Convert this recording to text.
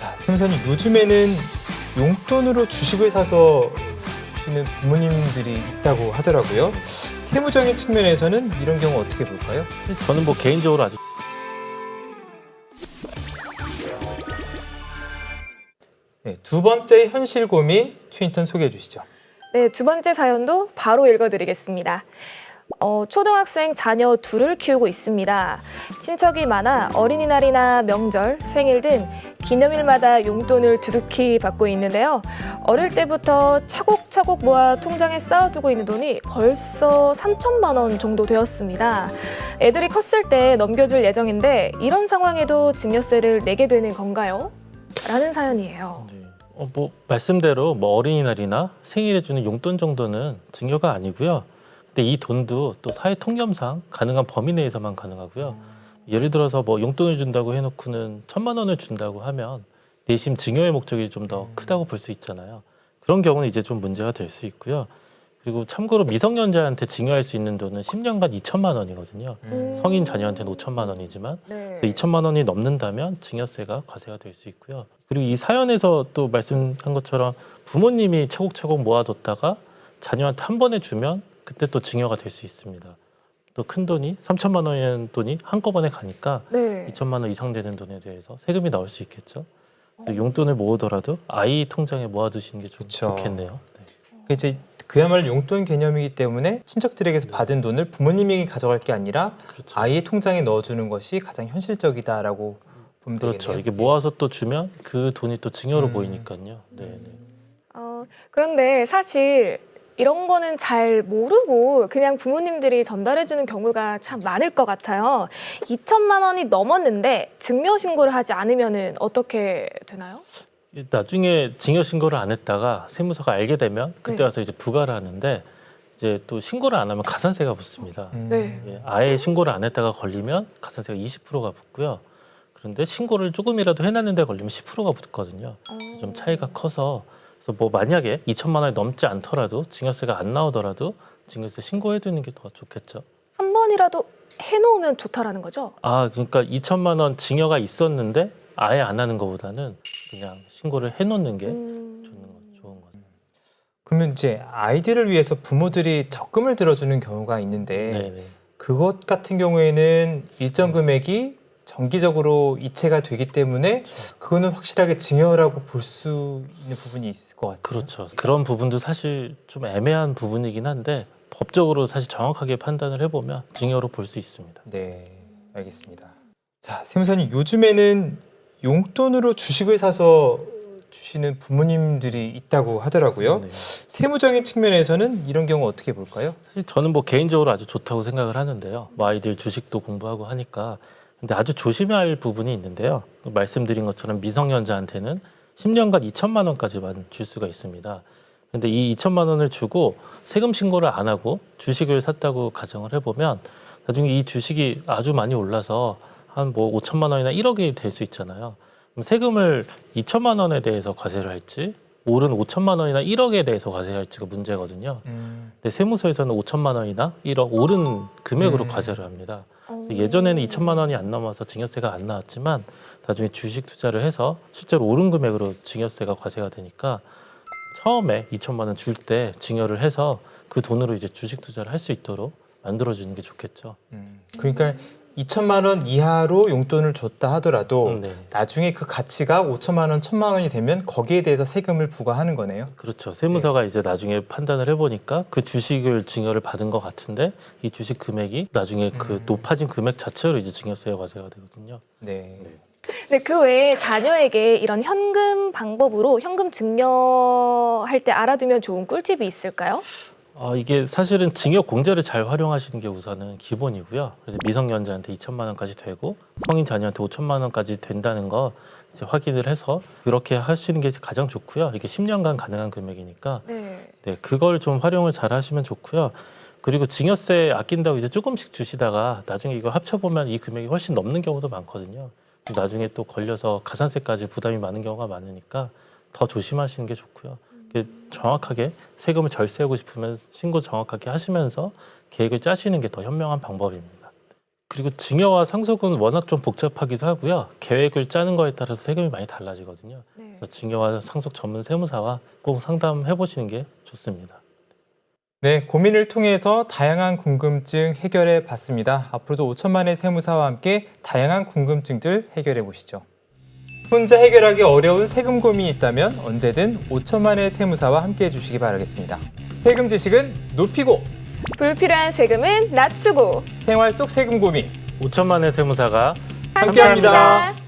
자, 세무사님, 요즘에는 용돈으로 주식을 사서 주시는 부모님들이 있다고 하더라고요. 세무적인 측면에서는 이런 경우 어떻게 볼까요? 저는 뭐 개인적으로 아주 네, 두 번째 현실 고민 트윈턴 소개해 주시죠. 네, 두 번째 사연도 바로 읽어드리겠습니다. 초등학생 자녀 둘을 키우고 있습니다. 친척이 많아 어린이날이나 명절, 생일 등 기념일마다 용돈을 두둑히 받고 있는데요. 어릴 때부터 차곡차곡 모아 통장에 쌓아두고 있는 돈이 벌써 3천만 원 정도 되었습니다. 애들이 컸을 때 넘겨줄 예정인데 이런 상황에도 증여세를 내게 되는 건가요? 라는 사연이에요. 뭐 말씀대로 뭐 어린이날이나 생일에 주는 용돈 정도는 증여가 아니고요. 근데 이 돈도 또 사회 통념상 가능한 범위 내에서만 가능하고요. 예를 들어서 뭐 용돈을 준다고 해놓고는 1,000만 원을 준다고 하면 내심 증여의 목적이 좀 더 크다고 볼 수 있잖아요. 그런 경우는 이제 좀 문제가 될 수 있고요. 그리고 참고로 미성년자한테 증여할 수 있는 돈은 10년간 2천만 원이거든요. 성인 자녀한테는 5천만 원이지만 네. 2천만 원이 넘는다면 증여세가 과세가 될 수 있고요. 그리고 이 사연에서 또 말씀한 것처럼 부모님이 차곡차곡 모아뒀다가 자녀한테 한 번에 주면 그때 또 증여가 될 수 있습니다. 또 큰 돈이 3천만 원의 돈이 한꺼번에 가니까 네. 2천만 원 이상 되는 돈에 대해서 세금이 나올 수 있겠죠. 그래서 용돈을 모으더라도 아이 통장에 모아두시는 게 좀 그쵸. 좋겠네요. 네. 그 이제 그야말로 용돈 개념이기 때문에 친척들에게서 받은 돈을 부모님에게 가져갈 게 아니라 그렇죠. 아이의 통장에 넣어주는 것이 가장 현실적이다라고 보면 그렇죠. 되겠네요. 이게 모아서 또 주면 그 돈이 또 증여로 보이니까요. 네. 네. 그런데 사실 이런 거는 잘 모르고 그냥 부모님들이 전달해주는 경우가 참 많을 것 같아요. 2천만 원이 넘었는데 증여 신고를 하지 않으면 어떻게 되나요? 나중에 증여 신고를 안 했다가 세무서가 알게 되면 그때 네. 와서 이제 부과를 하는데 이제 또 신고를 안 하면 가산세가 붙습니다. 네. 예, 아예 신고를 안 했다가 걸리면 가산세가 20%가 붙고요. 그런데 신고를 조금이라도 해놨는데 걸리면 10%가 붙거든요. 좀 차이가 커서 그래서 뭐 만약에 2천만 원이 넘지 않더라도 증여세가 안 나오더라도 증여세 신고해두는 게 더 좋겠죠. 한 번이라도 해놓으면 좋다라는 거죠? 아 그러니까 2천만 원 증여가 있었는데 아예 안 하는 것보다는 그냥 신고를 해놓는 게 좋은 거죠. 그러면 이제 아이들을 위해서 부모들이 적금을 들어주는 경우가 있는데 네네. 그것 같은 경우에는 일정 금액이 정기적으로 이체가 되기 때문에 그거는 확실하게 증여라고 볼 수 있는 부분이 있을 것 같아요. 그렇죠. 그런 부분도 사실 좀 애매한 부분이긴 한데 법적으로 사실 정확하게 판단을 해보면 증여로 볼 수 있습니다. 네, 알겠습니다. 자, 세무사님, 요즘에는 용돈으로 주식을 사서 주시는 부모님들이 있다고 하더라고요. 네. 세무적인 측면에서는 이런 경우 어떻게 볼까요? 사실 저는 뭐 개인적으로 아주 좋다고 생각을 하는데요. 뭐 아이들 주식도 공부하고 하니까 근데 아주 조심해야 할 부분이 있는데요. 말씀드린 것처럼 미성년자한테는 10년간 2천만 원까지만 줄 수가 있습니다. 근데 이 2천만 원을 주고 세금 신고를 안 하고 주식을 샀다고 가정을 해보면 나중에 이 주식이 아주 많이 올라서 한 뭐 5천만 원이나 1억이 될 수 있잖아요. 그럼 세금을 2천만 원에 대해서 과세를 할지 오른 5천만 원이나 1억에 대해서 과세할지가 문제거든요. 근데 세무서에서는 5천만 원이나 1억 오른 금액으로 과세를 합니다. 예전에는 2천만 원이 안 넘어서 증여세가 안 나왔지만 나중에 주식 투자를 해서 실제로 오른 금액으로 증여세가 과세가 되니까 처음에 2천만 원 줄 때 증여를 해서 그 돈으로 이제 주식 투자를 할 수 있도록 만들어주는 게 좋겠죠. 그러니까 2천만 원 이하로 용돈을 줬다 하더라도 네. 나중에 그 가치가 5천만 원, 1천만 원이 되면 거기에 대해서 세금을 부과하는 거네요. 그렇죠. 세무서가 이제 나중에 판단을 해보니까 그 주식을 증여를 받은 것 같은데 이 주식 금액이 나중에 그 높아진 금액 자체로 이제 증여세가 과세가 되거든요. 네. 네, 그 외에 자녀에게 이런 현금 방법으로 현금 증여할 때 알아두면 좋은 꿀팁이 있을까요? 이게 사실은 징역 공제를 잘 활용하시는 게 우선은 기본이고요. 그래서 미성년자한테 2천만 원까지 되고 성인 자녀한테 5천만 원까지 된다는 거 이제 확인을 해서 그렇게 하시는 게 가장 좋고요. 이게 10년간 가능한 금액이니까 네. 네, 그걸 좀 활용을 잘 하시면 좋고요. 그리고 증여세 아낀다고 이제 조금씩 주시다가 나중에 이거 합쳐보면 이 금액이 훨씬 넘는 경우도 많거든요. 나중에 또 걸려서 가산세까지 부담이 많은 경우가 많으니까 더 조심하시는 게 좋고요. 정확하게 세금을 절세하고 싶으면 신고 정확하게 하시면서 계획을 짜시는 게 더 현명한 방법입니다. 그리고 증여와 상속은 워낙 좀 복잡하기도 하고요. 계획을 짜는 거에 따라서 세금이 많이 달라지거든요. 그래서 증여와 상속 전문 세무사와 꼭 상담해 보시는 게 좋습니다. 네, 고민을 통해서 다양한 궁금증 해결해 봤습니다. 앞으로도 5천만의 세무사와 함께 다양한 궁금증들 해결해 보시죠. 혼자 해결하기 어려운 세금 고민이 있다면 언제든 5천만의 세무사와 함께 해주시기 바라겠습니다. 세금 지식은 높이고 불필요한 세금은 낮추고 생활 속 세금 고민 5천만의 세무사가 함께합니다.